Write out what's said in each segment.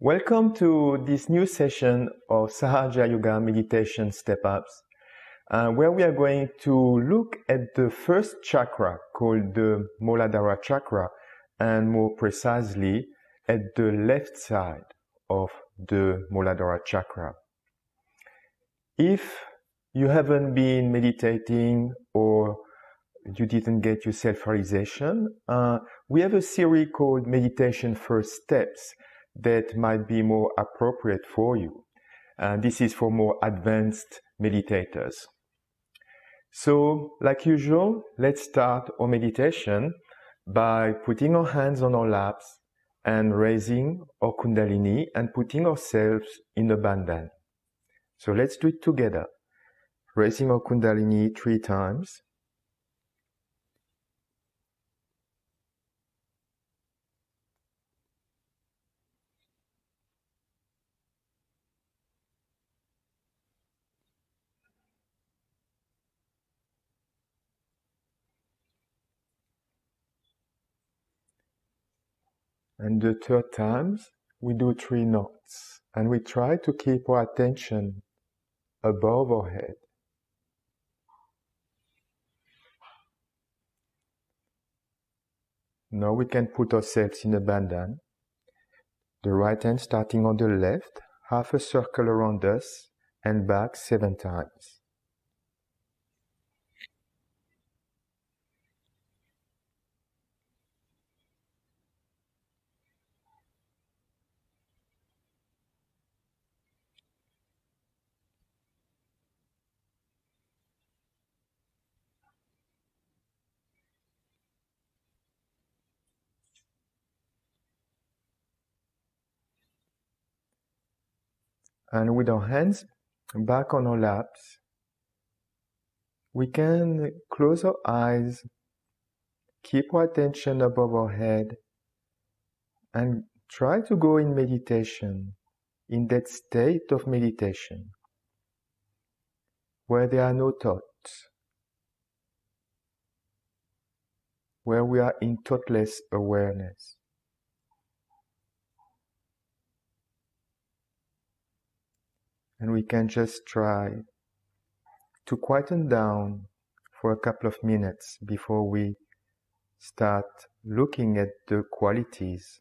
Welcome to this new session of Sahaja Yoga Meditation Step-Ups, where we are going to look at the first chakra called the Moladhara chakra, and more precisely at the left side of the Mooladhara chakra. If you haven't been meditating or you didn't get your self-realization, we have a series called Meditation First Steps that might be more appropriate for you. This is for more advanced meditators. So, like usual, let's start our meditation by putting our hands on our laps and raising our Kundalini and putting ourselves in a bandhan. So let's do it together. Raising our Kundalini 3 times. And the 3rd times, we do 3 knots. And we try to keep our attention above our head. Now we can put ourselves in a bandhan. The right hand starting on the left, half a circle around us, and back 7 times. And with our hands back on our laps, we can close our eyes, keep our attention above our head, and try to go in meditation, in that state of meditation, where there are no thoughts, where we are in thoughtless awareness. And we can just try to quieten down for a couple of minutes before we start looking at the qualities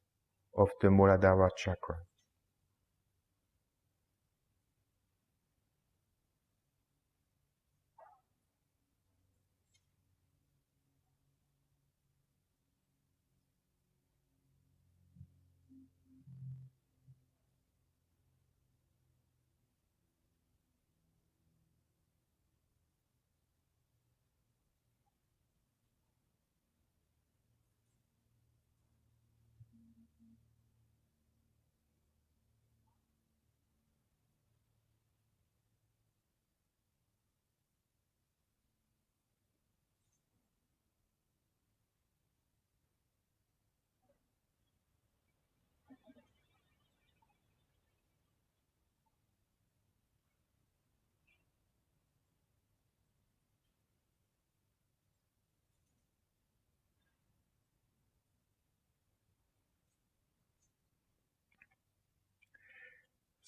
of the Moladhara chakra.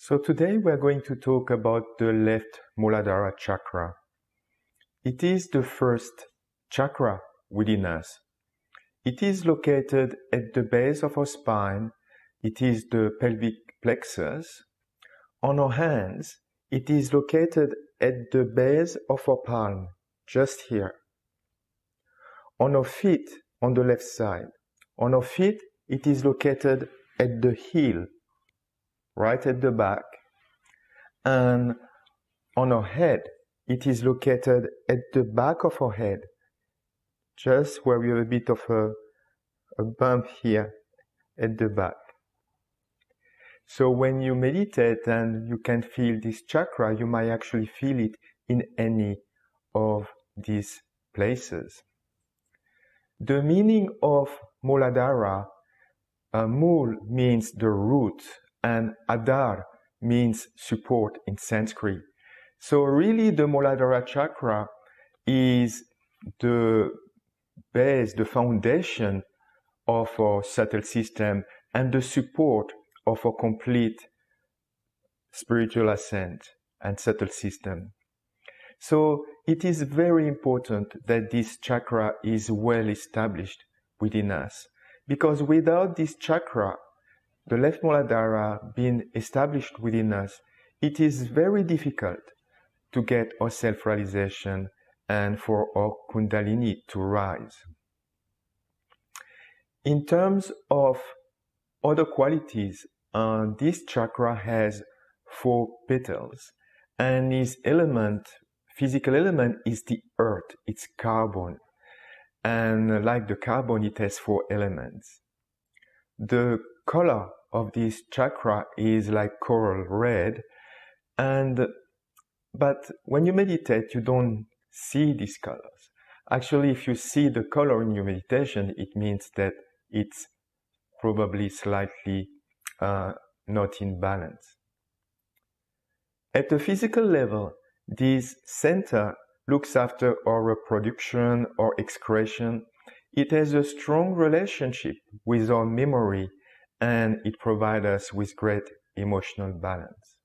So today we're going to talk about the left Mooladhara chakra. It is the first chakra within us. It is located at the base of our spine. It is the pelvic plexus. On our hands, it is located at the base of our palm, just here. On our feet, on the left side. On our feet, it is located at the heel, right at the back. And on our head, it is located at the back of our head, just where we have a bit of a bump here at the back. So when you meditate and you can feel this chakra, you might actually feel it in any of these places. The meaning of Moladara, Mool means the root, and Adar means support in Sanskrit. So really the Mooladhara chakra is the base, the foundation of our subtle system and the support of our complete spiritual ascent and subtle system. So it is very important that this chakra is well established within us, because without this chakra, the left Mooladhara being established within us, it is very difficult to get our self-realization and for our Kundalini to rise. In terms of other qualities, this chakra has 4 petals, and its physical element is the earth, it's carbon. And like the carbon, it has 4 elements. The color of this chakra is like coral red, but when you meditate, you don't see these colors. Actually, if you see the color in your meditation, it means that it's probably slightly not in balance. At the physical level, this center looks after our reproduction or excretion. It has a strong relationship with our memory, and it provides us with great emotional balance.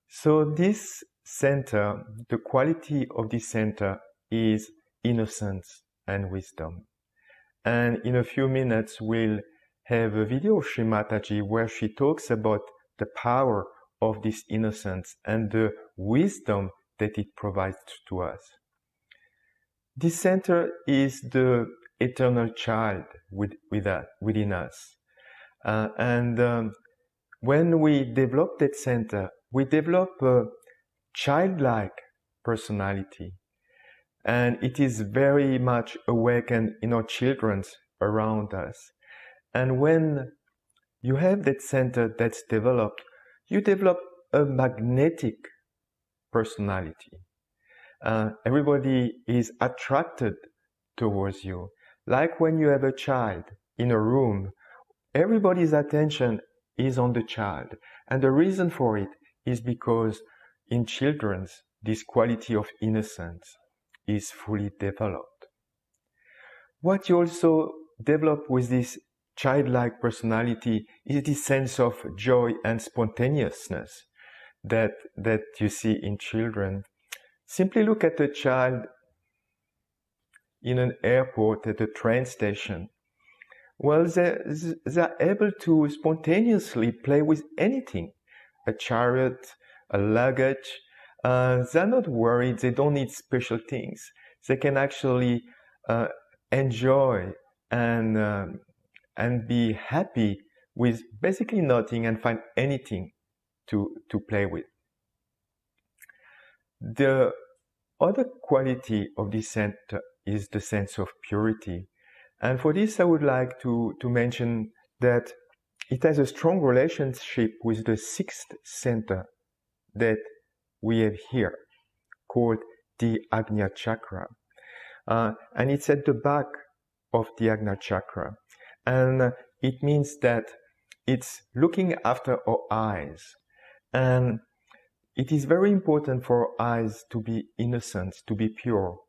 So this center, the quality of this center is innocence and wisdom. And in a few minutes, we'll have a video of Sri Mataji where she talks about the power of this innocence and the wisdom that it provides to us. This center is the eternal child within us. When we develop that center, we develop a childlike personality. And it is very much awakened in our children around us. And when you have that center that's developed, you develop a magnetic personality. Everybody is attracted towards you. Like when you have a child in a room, everybody's attention is on the child. And the reason for it is because in children, this quality of innocence is fully developed. What you also develop with this childlike personality is this sense of joy and spontaneousness that you see in children. Simply look at a child in an airport, at a train station. Well, they're able to spontaneously play with anything. A chariot, a luggage. They're not worried, they don't need special things. They can actually enjoy and be happy with basically nothing and find anything to play with. The other quality of this center is the sense of purity. And for this, I would like to mention that it has a strong relationship with the 6th center that we have here, called the Ajna chakra. And it's at the back of the Ajna chakra. And it means that it's looking after our eyes. And it is very important for our eyes to be innocent, to be pure.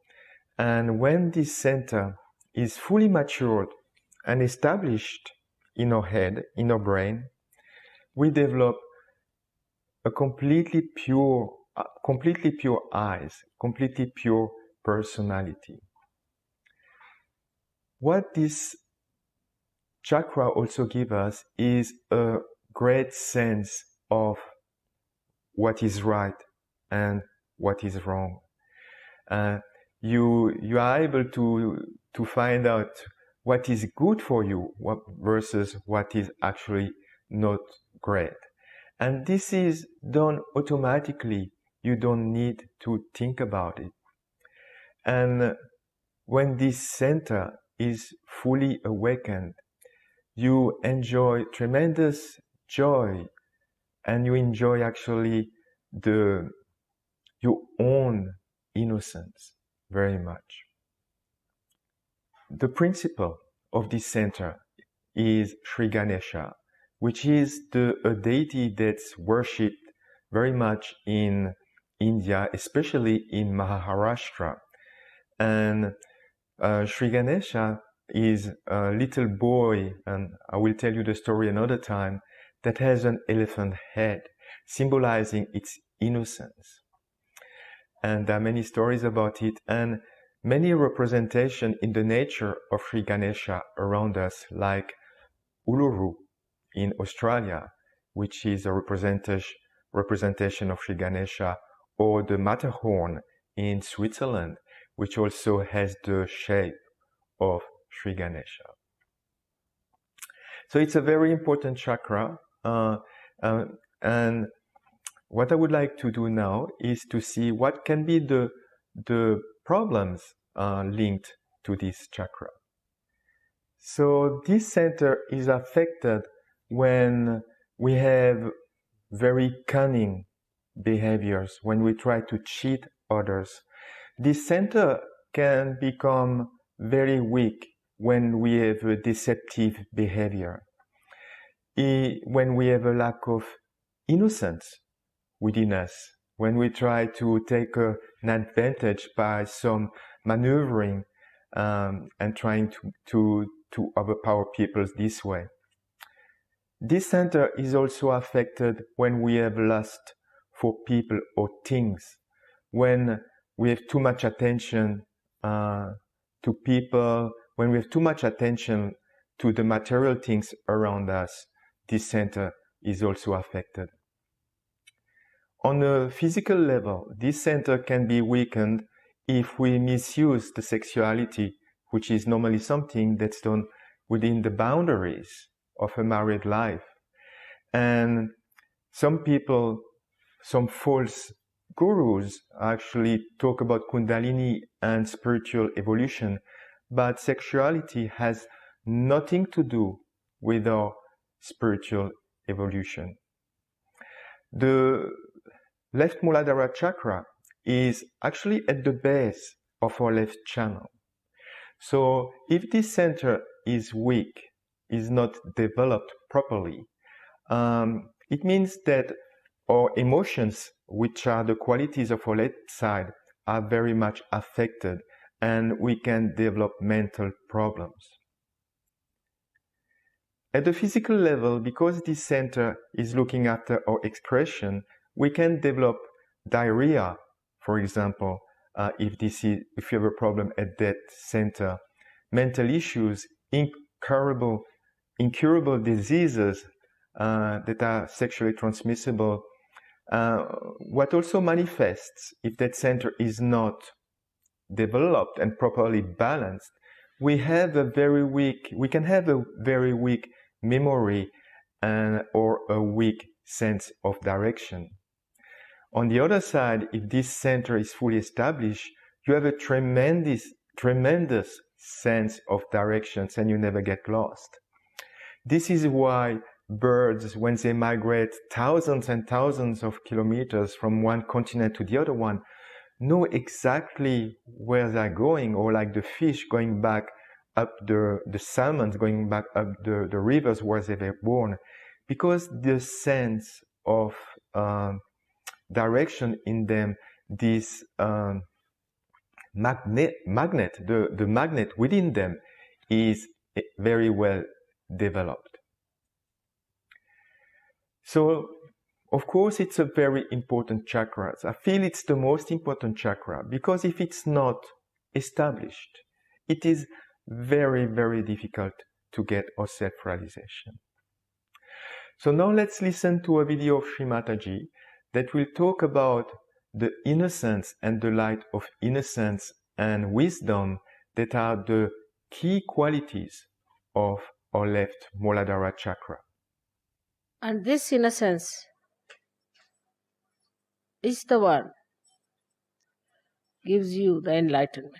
And when this center is fully matured and established in our head, in our brain, we develop a completely pure eyes, completely pure personality. What this chakra also gives us is a great sense of what is right and what is wrong. You are able to find out what is good for you versus what is actually not great. And this is done automatically. You don't need to think about it. And when this center is fully awakened, you enjoy tremendous joy, and you enjoy actually your own innocence very much. The principle of this center is Sri Ganesha, which is a deity that's worshipped very much in India, especially in Maharashtra. And Sri Ganesha is a little boy, and I will tell you the story another time, that has an elephant head, symbolizing its innocence. And there are many stories about it, and many representations in the nature of Sri Ganesha around us, like Uluru in Australia, which is a representation of Sri Ganesha, or the Matterhorn in Switzerland, which also has the shape of Sri Ganesha. So it's a very important chakra, and what I would like to do now is to see what can be the problems linked to this chakra. So this center is affected when we have very cunning behaviors, when we try to cheat others. This center can become very weak when we have a deceptive behavior, when we have a lack of innocence within us, when we try to take an advantage by some maneuvering and trying to overpower people this way. This center is also affected when we have lust for people or things, when we have too much attention to people, when we have too much attention to the material things around us. This center is also affected. On a physical level, this center can be weakened if we misuse the sexuality, which is normally something that's done within the boundaries of a married life. And some people, some false gurus actually talk about Kundalini and spiritual evolution, but sexuality has nothing to do with our spiritual evolution. The left Mooladhara chakra is actually at the base of our left channel. So if this center is weak, is not developed properly, it means that our emotions, which are the qualities of our left side, are very much affected, and we can develop mental problems. At the physical level, because this center is looking after our expression, we can develop diarrhea, for example, if you have a problem at that center, mental issues, incurable diseases that are sexually transmissible. What also manifests if that center is not developed and properly balanced, we can have a very weak memory or a weak sense of direction. On the other side, if this center is fully established, you have a tremendous sense of directions and you never get lost. This is why birds, when they migrate thousands and thousands of kilometers from one continent to the other one, know exactly where they're going, or like the fish going back up the salmon going back up the rivers where they were born, because the sense of direction in them, this magnet, the magnet within them is very well developed. So Of course, it's a very important chakra. I feel it's the most important chakra because if it's not established, it is very, very difficult to get our self-realization. So now let's listen to a video of Sri Mataji that will talk about the innocence and the light of innocence and wisdom that are the key qualities of our left Mooladhara chakra. And this innocence is the one gives you the enlightenment.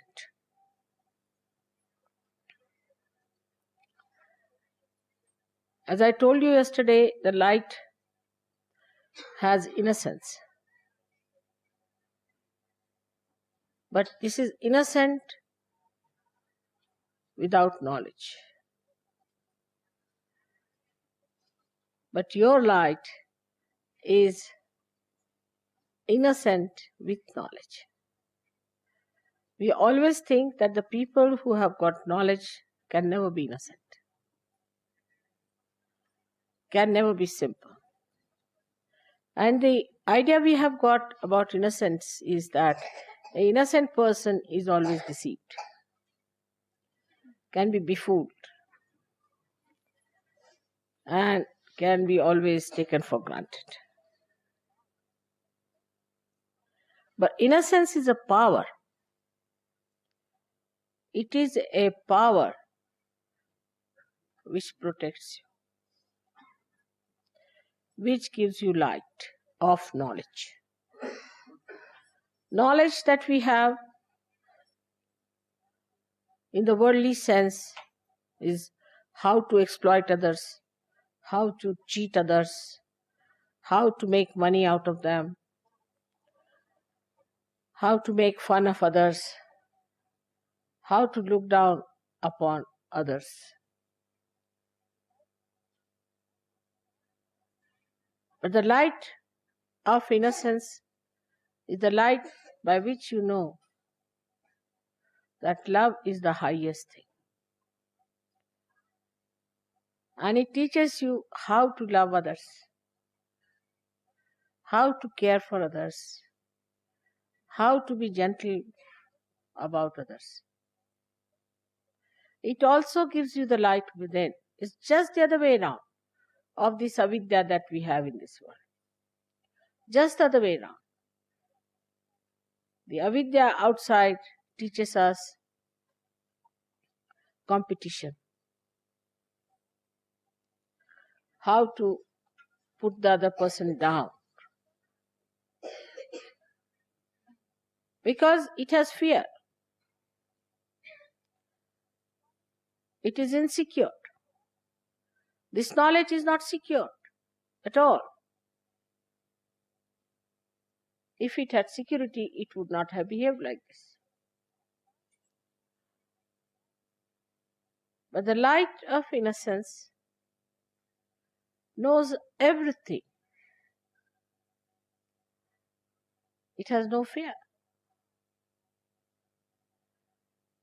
As I told you yesterday, the light has innocence. But this is innocent without knowledge. But your light is innocent with knowledge. We always think that the people who have got knowledge can never be innocent, can never be simple. And the idea we have got about innocence is that an innocent person is always deceived, can be befooled, and can be always taken for granted. But innocence is a power. It is a power which protects you, which gives you light of knowledge. Knowledge that we have in the worldly sense is how to exploit others, how to cheat others, how to make money out of them, how to make fun of others, how to look down upon others. But the light of innocence is the light by which you know that love is the highest thing. And it teaches you how to love others, how to care for others, how to be gentle about others. It also gives you the light within. It's just the other way around of this avidya that we have in this world. Just the other way around. The avidya outside teaches us competition, how to put the other person down, because it has fear. It is insecure. This knowledge is not secure at all. If it had security, it would not have behaved like this. But the light of innocence knows everything. It has no fear.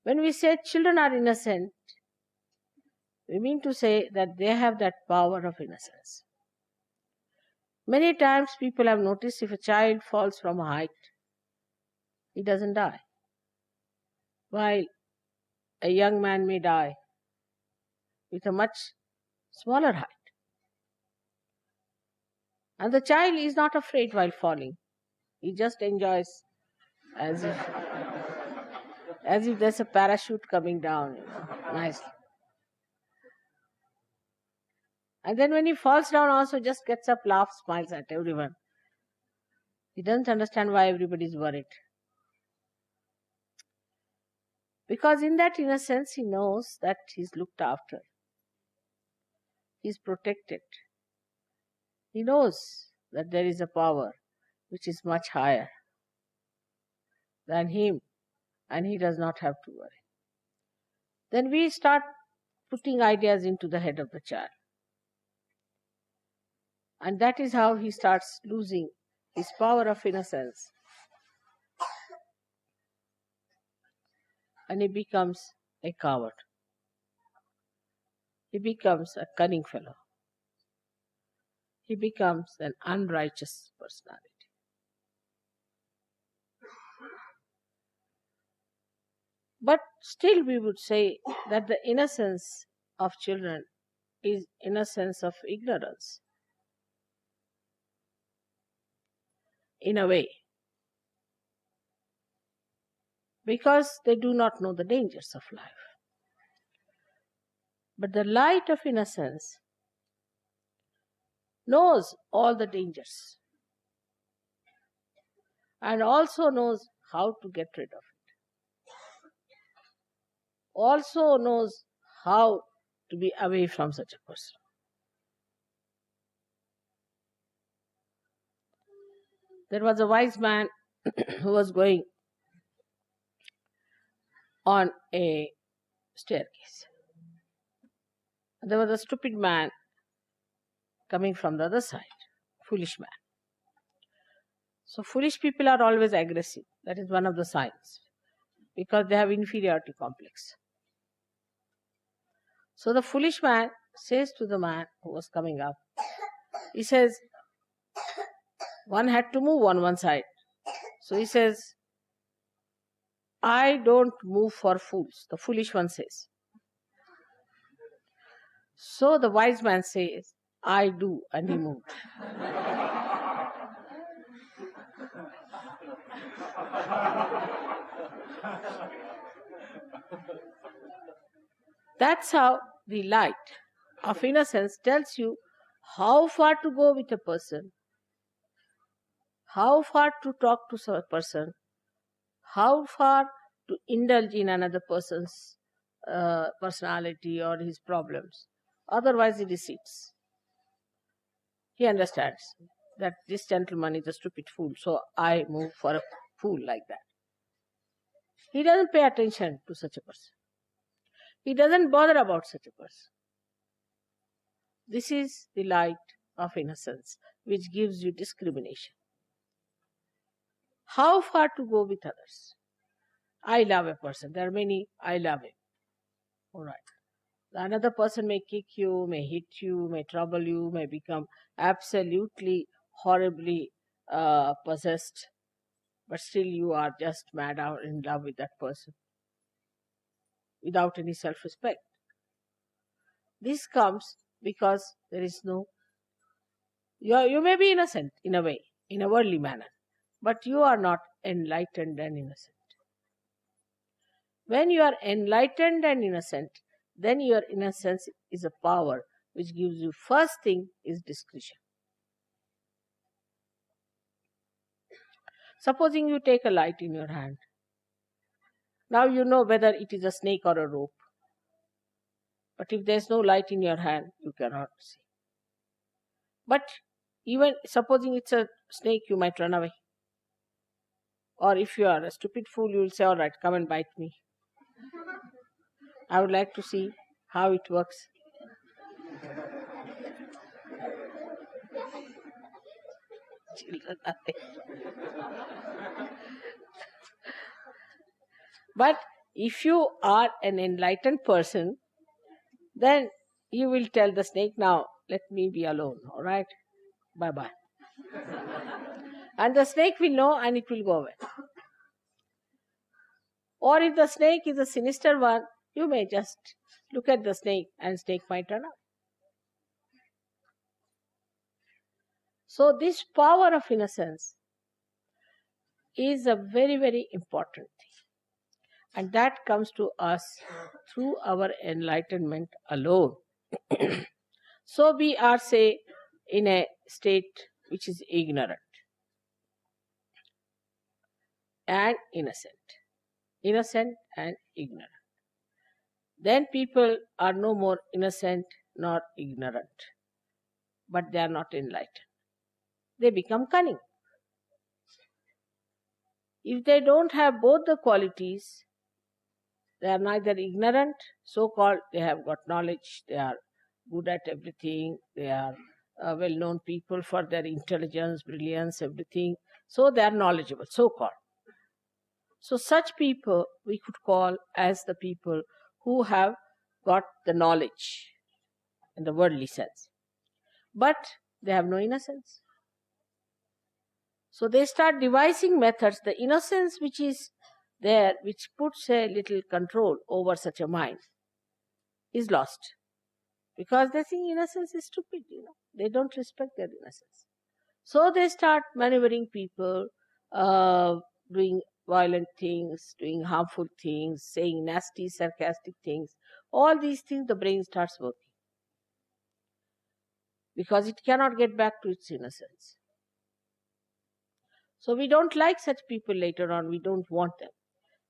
When we say children are innocent, we mean to say that they have that power of innocence. Many times people have noticed if a child falls from a height, he doesn't die, while a young man may die with a much smaller height. And the child is not afraid while falling. He just enjoys as if there's a parachute coming down, nicely. And then when he falls down also just gets up, laughs, smiles at everyone. He doesn't understand why everybody is worried. Because in that innocence he knows that he's looked after. He's protected. He knows that there is a power which is much higher than him, and he does not have to worry. Then we start putting ideas into the head of the child. And that is how he starts losing his power of innocence. And he becomes a coward. He becomes a cunning fellow. he becomes an unrighteous personality. But still we would say that the innocence of children is innocence of ignorance, in a way, because they do not know the dangers of life. But the light of innocence knows all the dangers and also knows how to get rid of it, also knows how to be away from such a person. There was a wise man who was going on a staircase. There was a stupid man coming from the other side, foolish man. So foolish people are always aggressive. That is one of the signs, because they have inferiority complex. So the foolish man says to the man who was coming up, he says, one had to move on one side. So he says, I don't move for fools, the foolish one says. So the wise man says, I do, and he moved. That's how the light of innocence tells you how far to go with a person, how far to talk to a person, how far to indulge in another person's personality or his problems. Otherwise he deceits. He understands that this gentleman is a stupid fool, so I move for a fool like that. He doesn't pay attention to such a person. He doesn't bother about such a person. This is the light of innocence, which gives you discrimination. How far to go with others? I love a person. There are many, I love him. All right. Another person may kick you, may hit you, may trouble you, may become absolutely, horribly possessed, but still you are just mad out in love with that person without any self-respect. This comes because there is no... You may be innocent in a way, in a worldly manner, but you are not enlightened and innocent. When you are enlightened and innocent, then your innocence is a power which gives you, first thing is discretion. Supposing you take a light in your hand. Now you know whether it is a snake or a rope. But if there is no light in your hand, you cannot see. But even supposing it's a snake, you might run away. Or if you are a stupid fool, you will say, all right, come and bite me. I would like to see how it works. Children are there. But if you are an enlightened person, then you will tell the snake, now let me be alone, all right? Bye-bye. And the snake will know and it will go away. Or if the snake is a sinister one, you may just look at the snake and snake might run out. So this power of innocence is a very, very important thing. And that comes to us through our enlightenment alone. So we are, say, in a state which is ignorant and innocent. Innocent and ignorant. Then people are no more innocent nor ignorant, but they are not enlightened. They become cunning. If they don't have both the qualities, they are neither ignorant, so-called, they have got knowledge, they are good at everything, they are well-known people for their intelligence, brilliance, everything. So they are knowledgeable, so-called. So such people we could call as the people who have got the knowledge in the worldly sense. But they have no innocence. So they start devising methods. The innocence which is there, which puts a little control over such a mind, is lost. Because they think innocence is stupid, They don't respect their innocence. So they start maneuvering people, doing violent things, doing harmful things, saying nasty, sarcastic things. All these things, the brain starts working. Because it cannot get back to its innocence. So we don't like such people later on. We don't want them.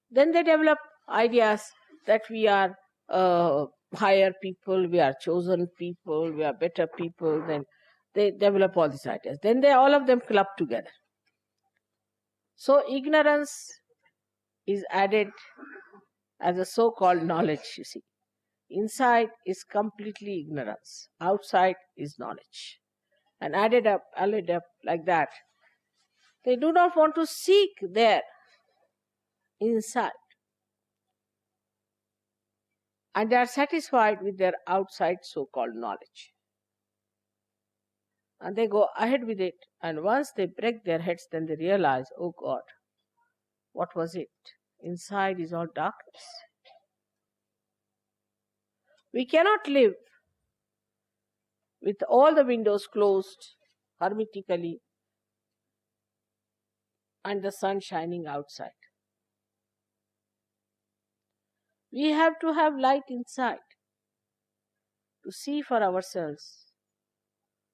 Then they develop ideas that we are higher people, we are chosen people, we are better people. Then they develop all these ideas. Then all of them club together. So ignorance is added as a so-called knowledge, you see. Inside is completely ignorance. Outside is knowledge. And added up like that. They do not want to seek their inside. And they are satisfied with their outside so-called knowledge. And they go ahead with it. And once they break their heads, then they realize, oh God, what was it? Inside is all darkness. We cannot live with all the windows closed hermetically and the sun shining outside. We have to have light inside to see for ourselves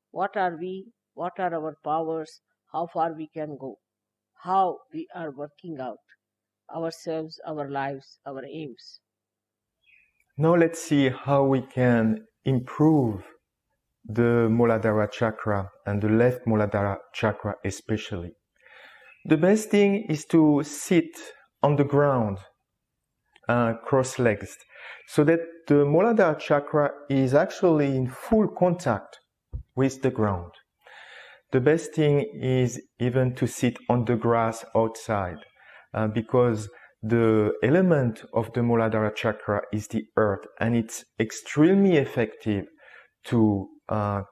what are we, what are our powers, how far we can go, how we are working out ourselves, our lives, our aims. Now let's see how we can improve the Mooladhara chakra and the left Mooladhara chakra especially. The best thing is to sit on the ground, cross-legged, so that the Mooladhara chakra is actually in full contact with the ground. The best thing is even to sit on the grass outside, because the element of the Mooladhara chakra is the earth, and it's extremely effective to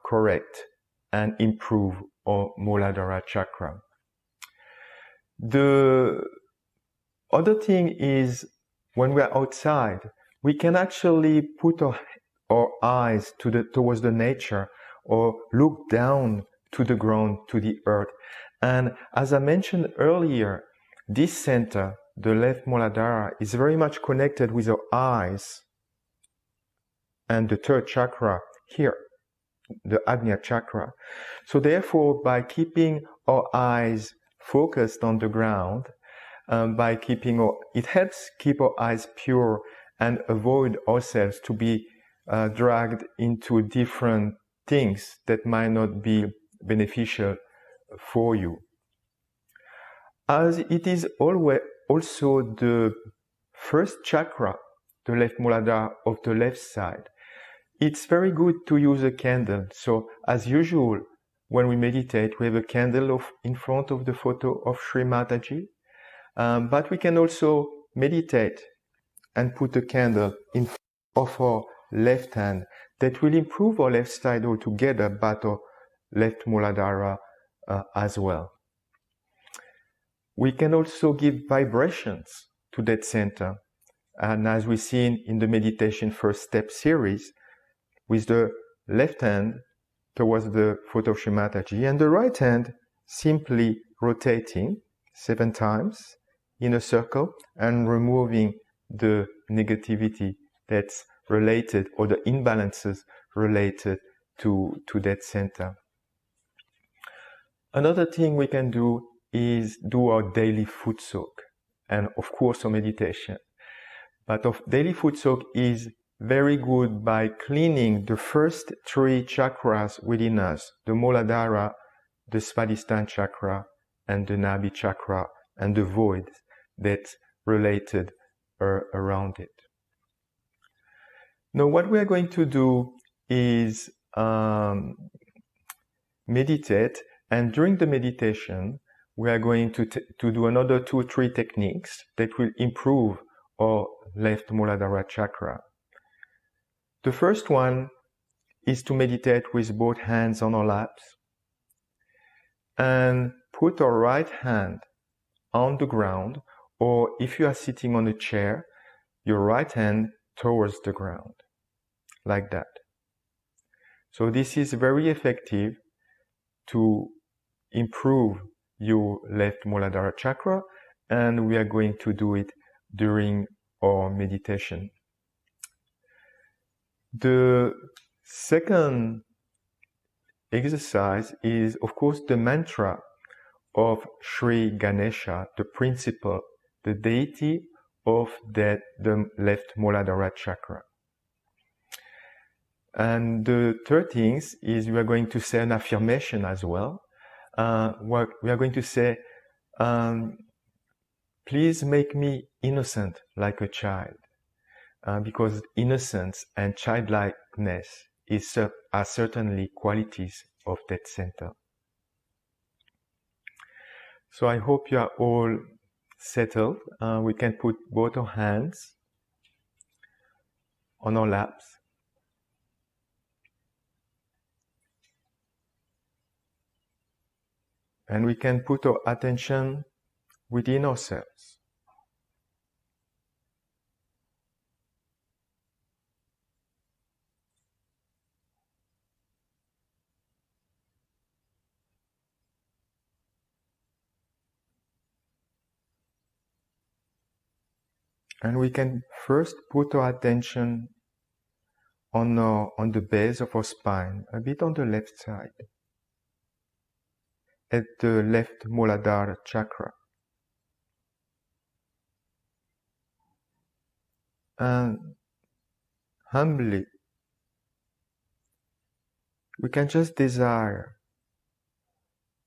correct and improve our Mooladhara chakra. The other thing is, when we are outside, we can actually put our eyes towards the nature, or look down to the ground, to the earth. And as I mentioned earlier, this center, the left Mooladhara, is very much connected with our eyes and the third chakra here, the Ajna chakra. So therefore, by keeping our eyes focused on the ground, it helps keep our eyes pure and avoid ourselves to be dragged into different things that might not be beneficial for you. As it is always also the first chakra, the left Mooladhara of the left side, it's very good to use a candle. So as usual, when we meditate, we have a candle in front of the photo of Sri Mataji. But we can also meditate and put a candle in front of our left hand. That will improve our left side altogether, but our left Mooladhara as well. We can also give vibrations to that center. And as we've seen in the Meditation First Step series, with the left hand towards the photo of Sri Mataji, and the right hand simply rotating 7 times in a circle and removing the negativity that's related, or the imbalances related to that center. Another thing we can do is do our daily foot soak, and of course our meditation. But our daily foot soak is very good by cleaning the first 3 chakras within us, the Mooladhara, the Svadhisthana chakra, and the Nabhi chakra, and the void that's related around it. Now what we are going to do is meditate, and during the meditation we are going to do another 2 or 3 techniques that will improve our left Mooladhara chakra. The first one is to meditate with both hands on our laps, and put our right hand on the ground, or if you are sitting on a chair, your right hand towards the ground, like that. So this is very effective to improve your left Mooladhara chakra, and we are going to do it during our meditation. The second exercise is, of course, the mantra of Sri Ganesha, the principle, the deity of the left Mooladhara chakra. And the third thing is we are going to say an affirmation as well. We are going to say, please make me innocent like a child, because innocence and childlikeness are certainly qualities of that center. So I hope you are all settled. We can put both our hands on our laps. And we can put our attention within ourselves. And we can first put our attention on the base of our spine, a bit on the left side, at the left Moladara chakra. And humbly, we can just desire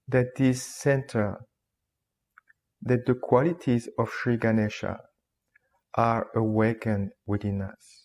that this center, that the qualities of Sri Ganesha are awakened within us.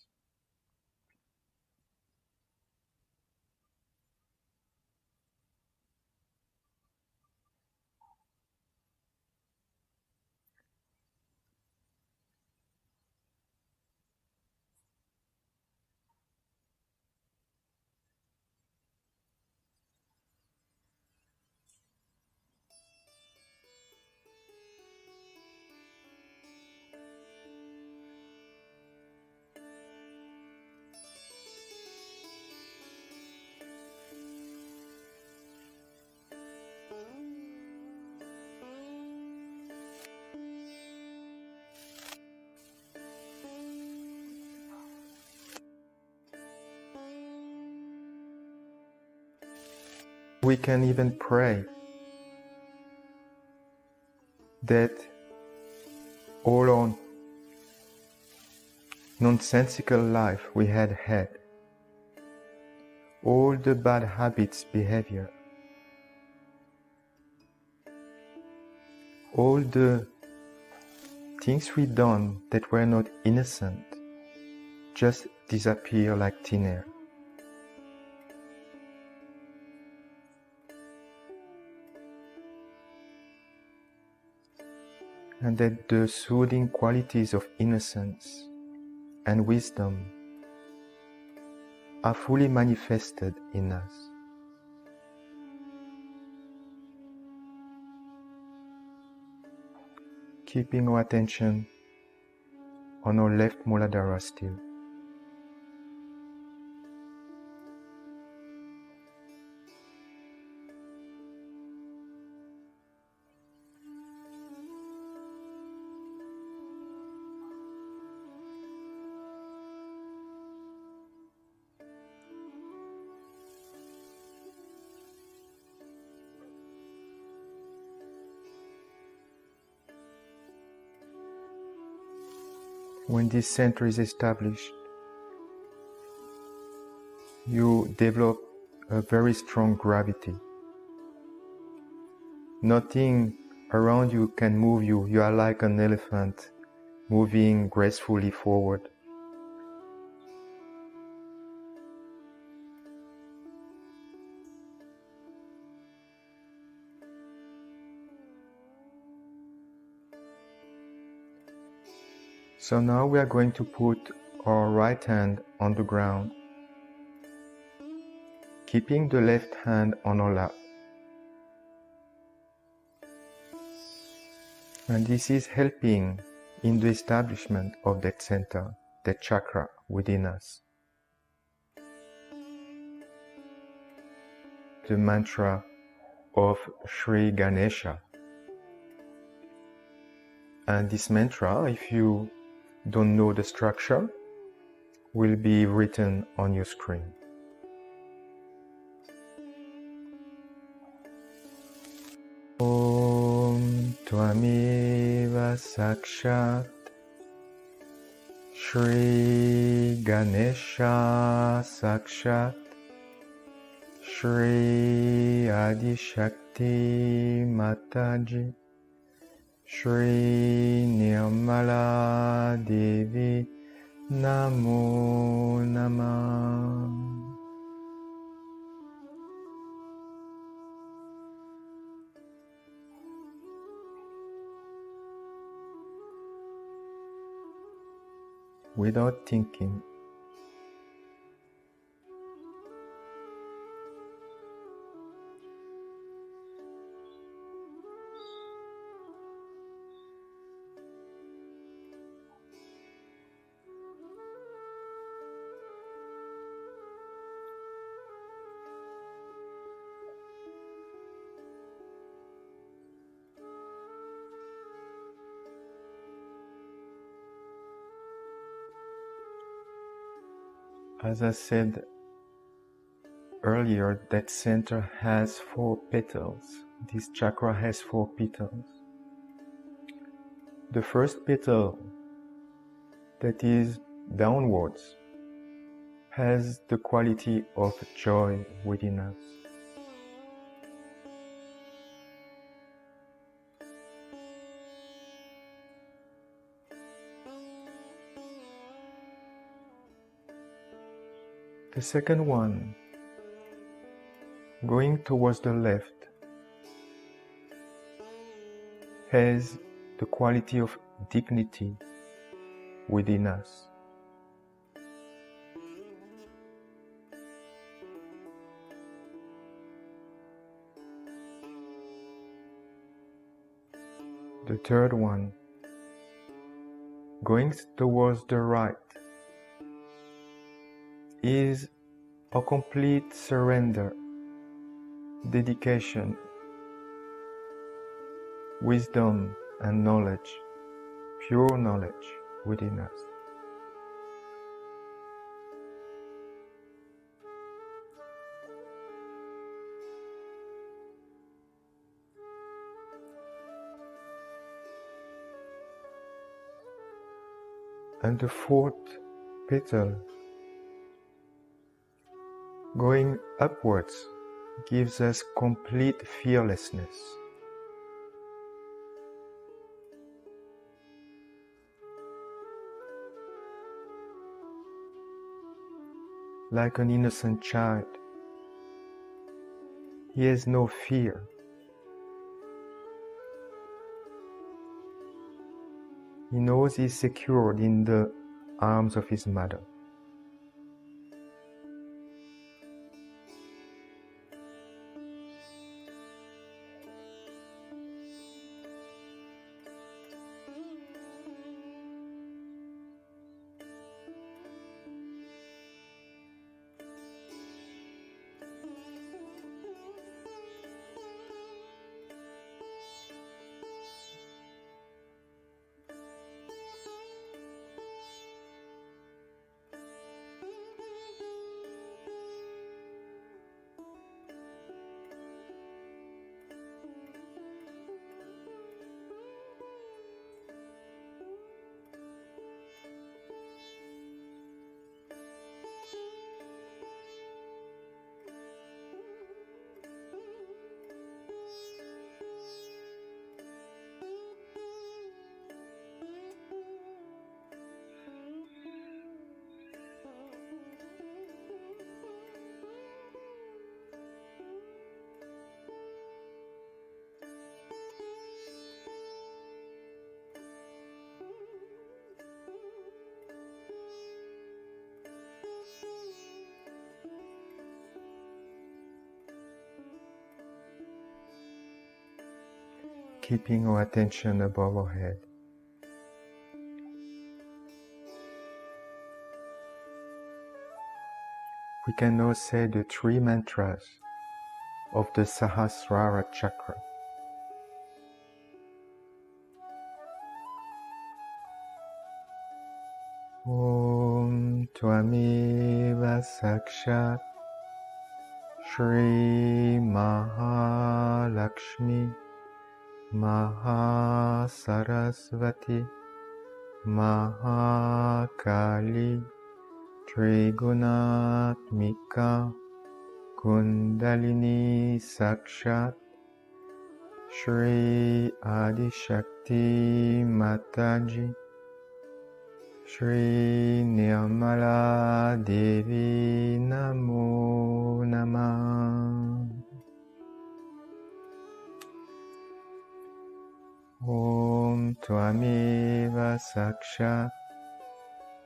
We can even pray that all our nonsensical life we had, all the bad habits, behavior, all the things we done that were not innocent, just disappear like thin air. And that the soothing qualities of innocence and wisdom are fully manifested in us. Keeping our attention on our left Moladhara still. When this center is established, you develop a very strong gravity. Nothing around you can move you. You are like an elephant moving gracefully forward. So now we are going to put our right hand on the ground, keeping the left hand on our lap. And this is helping in the establishment of that center, that chakra within us. The mantra of Sri Ganesha. And this mantra, if you don't know the structure, will be written on your screen. Om Tvameva Sakshat Shri Ganesha Sakshat Shri Adi Shakti Mataji Shri Nirmala Devi Namo Namah. Without thinking, as I said earlier, that center has 4 petals. This chakra has 4 petals. The first petal, that is downwards, has the quality of joy within us. The second one, going towards the left, has the quality of dignity within us. The third one, going towards the right, is a complete surrender, dedication, wisdom and knowledge, pure knowledge within us. And the fourth petal, going upwards, gives us complete fearlessness. Like an innocent child, he has no fear. He knows he is secured in the arms of his mother. keeping our attention above our head. We can now say the 3 mantras of the Sahasrara Chakra. Om Tvameva Sakshat Shri Mahalakshmi Mahasarasvati Mahakali Trigunatmika Kundalini Sakshat Shri Adishakti Mataji Shri Nirmala Devi Namo Namah. Om Tvameva Sakshat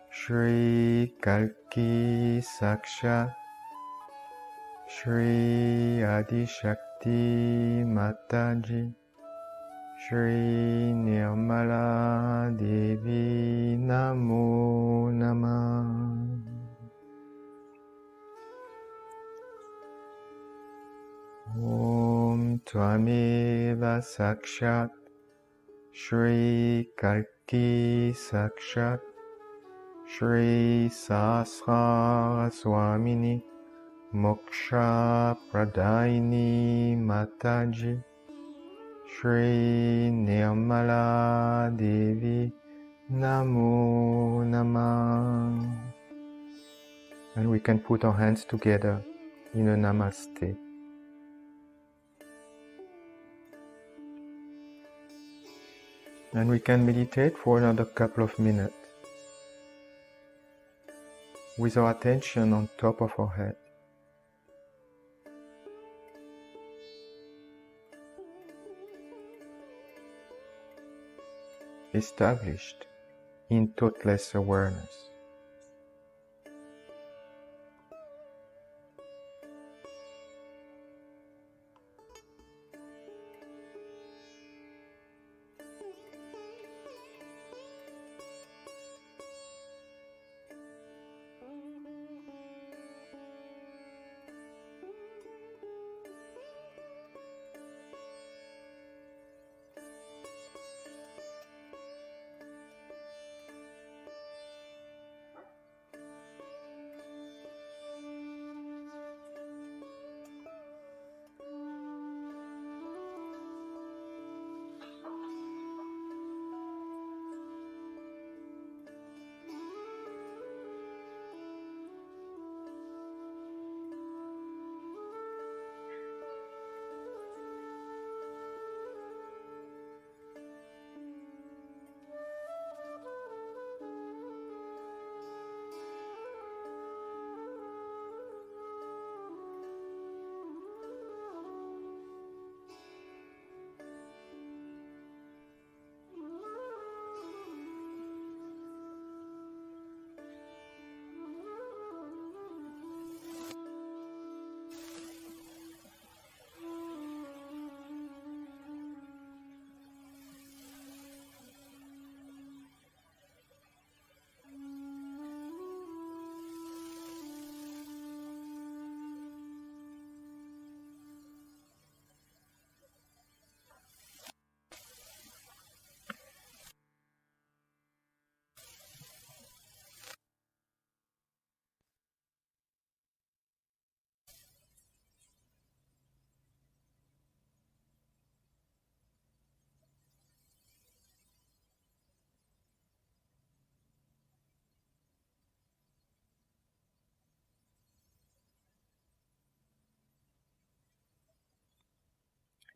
Shri Kalki Sakshat Shri Adishakti Mataji Shri Nirmala Devi Namo Namah. Om Tvameva Sakshat Shri Kalki Sakshat Shri Sahasrara Swamini Moksha Pradaini Mataji Shri Nirmala Devi Namo Namah. And we can put our hands together in a Namaste. And we can meditate for another couple of minutes with our attention on top of our head. Established in thoughtless awareness.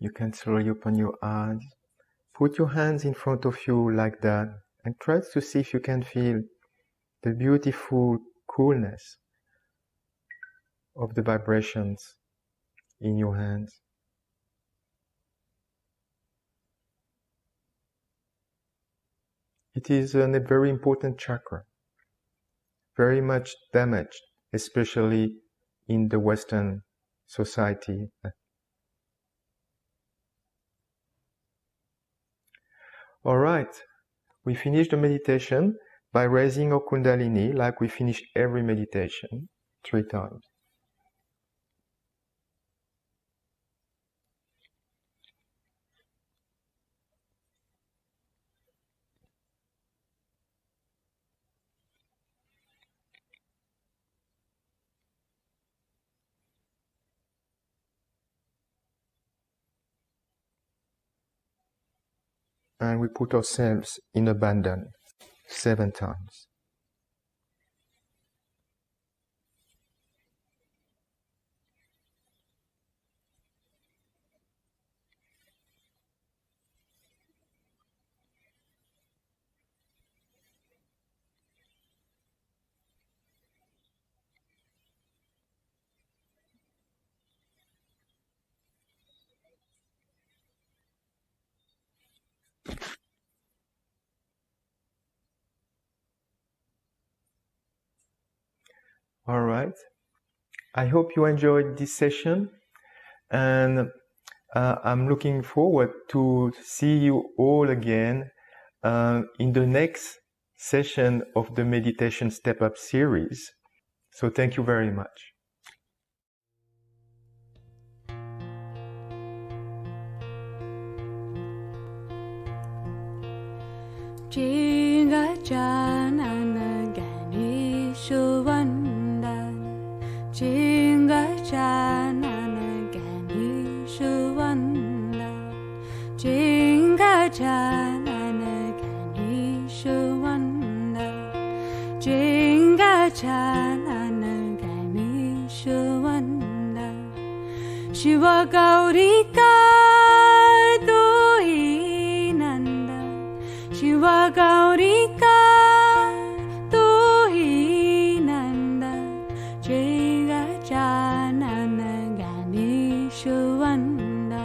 You can slowly open your eyes. Put your hands in front of you like that and try to see if you can feel the beautiful coolness of the vibrations in your hands. It is a very important chakra, very much damaged, especially in the Western society. All right. We finished the meditation by raising our Kundalini like we finish every meditation 3 times. And we put ourselves in abandon 7 times. All right. I hope you enjoyed this session, and I'm looking forward to see you all again in the next session of the Meditation Step Up series. So thank you very much. Jinga Janana Ganesha Vandana Jinga Janana Ganesha Vandana Jinga Janana Ganesha Vandana Jinga Janana Ganesha Vandana Shiva Gaurika Doi Nanda Shiva Gaurika Tu Hi Nanda Jinga Janana Ganesha Vanda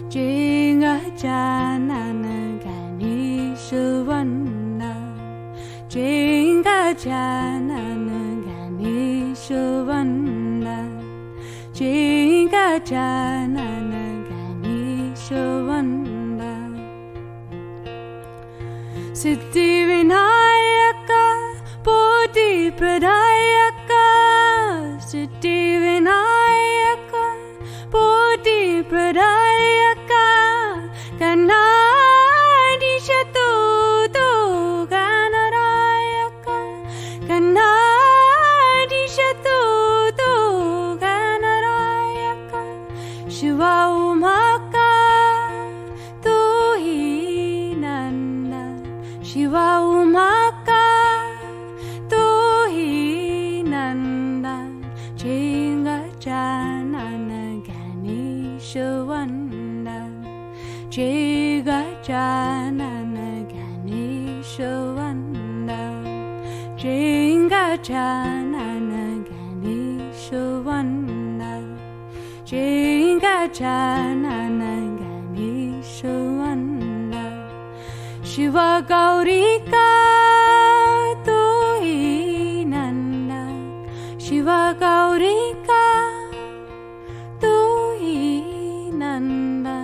Jinga Janana Ganesha Vanda Jinga Janana Ganesha Vanda Jinga Janana Ganesha Vanda Siddhi Vinayaka Bodhi Pradayaka Siddhi Vinayaka Bodhi Pradayaka Kanadi Shatu Ganarayaka Kanadi Shatu Ganarayaka Shiva Umaka Tu Hi Nanda Shiva Umaka Tu Hi Nanda Jinga Janana Ganesha Vanda Jinga Janana Ganesha Vanda Jinga Janana Ganesha Vanda Jinga Janana Ganesha Vanda Shiva Gaurika Tu Hi Nanda Shiva Gaurika Tu Hi Nanda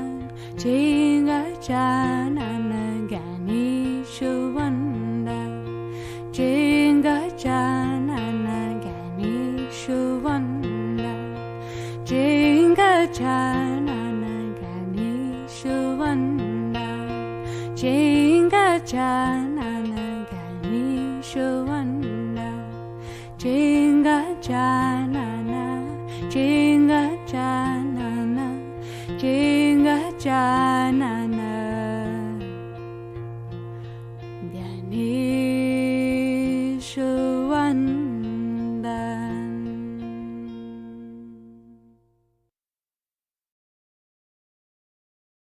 Jinga Janana Ganesha Vanda Jinga Janana Ganesha Vanda Jinga Janana Ganesha Vanda Jinga Janana Ganesha Vanda Jinga Janana Jinga Janana Jinga Janana Ganesha Vanda